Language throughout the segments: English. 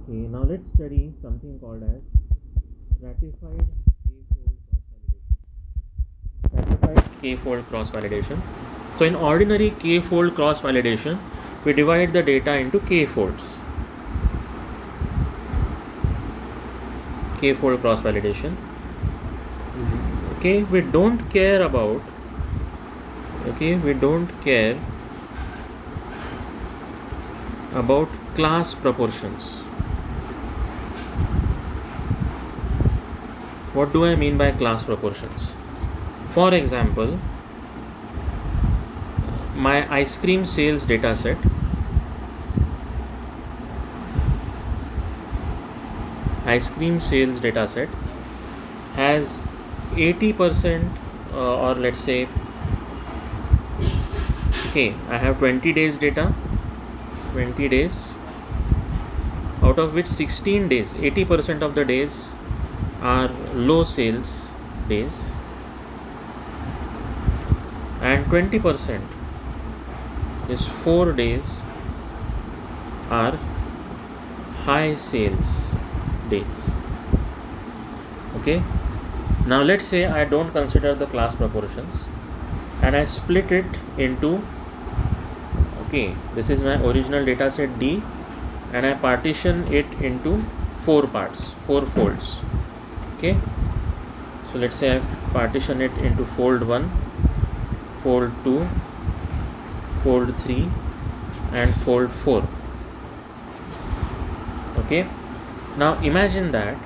Okay, now let's study something called as stratified k-fold cross-validation. Stratified k-fold cross-validation. So in ordinary k-fold cross-validation, we divide the data into k-folds. K-fold cross-validation. Okay, we don't care about class proportions. What do I mean by class proportions? For example, my ice cream sales data set has 80% or let's say, okay, I have 20 days data, 20 days, out of which 16 days, 80% of the days are low sales days, and 20% is 4 days are high sales days. Okay, now let's say I don't consider the class proportions and I split it into, okay, this is my original data set D, and I partition it into 4 parts, 4 folds. Okay, so let's say I partition it into fold 1, fold 2, fold 3 and fold 4. Okay, now imagine that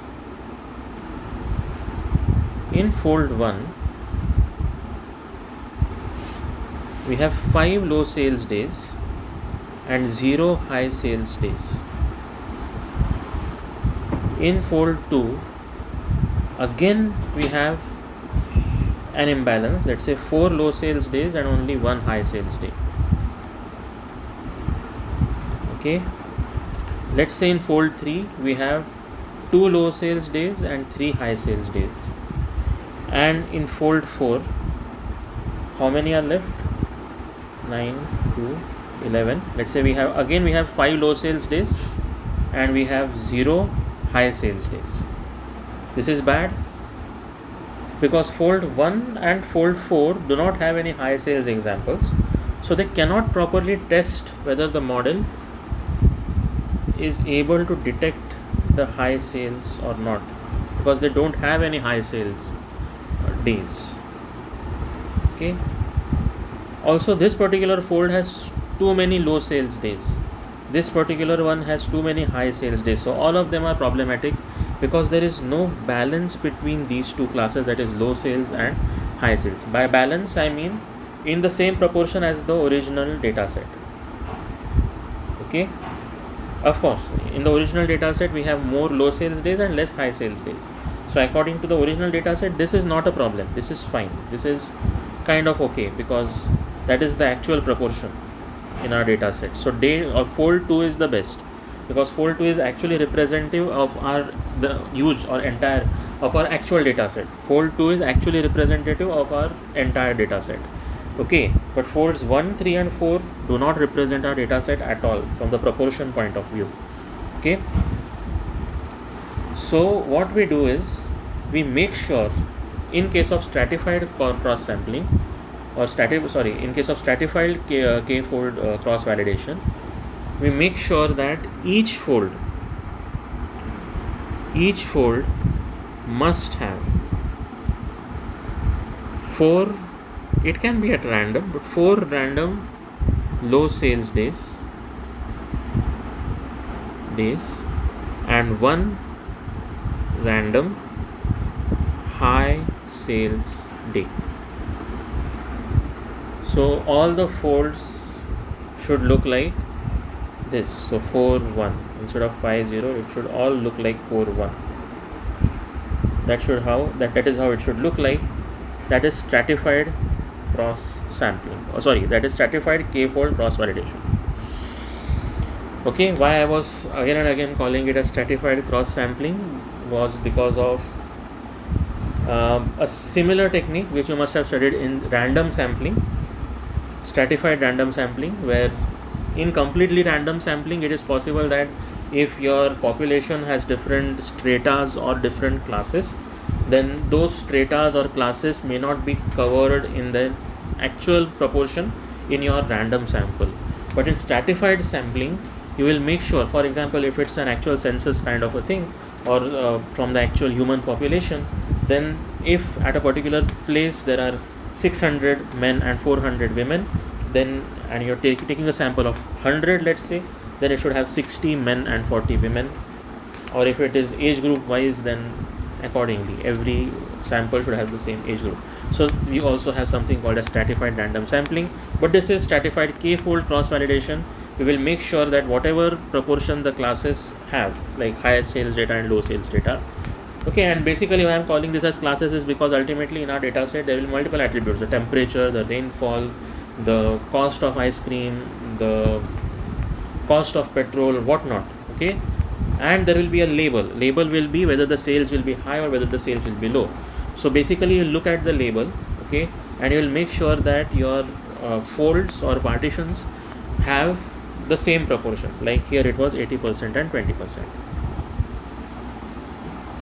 in fold 1 we have 5 low sales days and 0 high sales days. In fold 2 again we have an imbalance, let's say 4 low sales days and only 1 high sales day. Okay, let's say in fold 3 we have 2 low sales days and 3 high sales days. And in fold 4, how many are left? 9, 2, 11. Let's say we have 5 low sales days and we have 0 high sales days. This is bad because fold 1 and fold 4 do not have any high sales examples, so they cannot properly test whether the model is able to detect the high sales or not, because they don't have any high sales days. Okay, also this particular fold has too many low sales days, this particular one has too many high sales days, so all of them are problematic because there is no balance between these two classes, that is low sales and high sales. By balance I mean in the same proportion as the original data set. Okay, of course in the original data set we have more low sales days and less high sales days, so according to the original data set this is not a problem, this is fine, this is kind of okay because that is the actual proportion in our data set. So fold 2 is the best because fold 2 is actually representative of the huge or entire of our actual data set. Fold 2 is actually representative of our entire data set. Okay, but folds 1, 3 and 4 do not represent our data set at all from the proportion point of view. Okay, so what we do is we make sure in case of stratified cross sampling or in case of stratified k-fold cross validation, we make sure that each fold must have 4, it can be at random, but 4 random low sales days and 1 random high sales day. So all the folds should look like this. So 4 1 instead of 5 0, it should all look like 4 1. That is how it should look like. That is stratified cross sampling. That is stratified k-fold cross validation. Okay, why I was again and again calling it a stratified cross sampling was because of a similar technique which you must have studied in random sampling, stratified random sampling, where in completely random sampling it is possible that if your population has different stratas or different classes, then those stratas or classes may not be covered in the actual proportion in your random sample. But in stratified sampling, you will make sure, for example, if it's an actual census kind of a thing, or from the actual human population, then if at a particular place there are 600 men and 400 women, then and you're taking a sample of 100, let's say, then it should have 60 men and 40 women. Or if it is age group wise, then accordingly every sample should have the same age group. So we also have something called a stratified random sampling, but this is stratified k-fold cross validation. We will make sure that whatever proportion the classes have, like high sales data and low sales data, okay. And basically why I'm calling this as classes is because ultimately in our data set there will be multiple attributes: the temperature, the rainfall, the cost of ice cream, the cost of petrol, whatnot, okay. And there will be a label will be whether the sales will be high or whether the sales will be low. So basically you look at the label, okay, and you will make sure that your folds or partitions have the same proportion, like here it was 80% and 20%.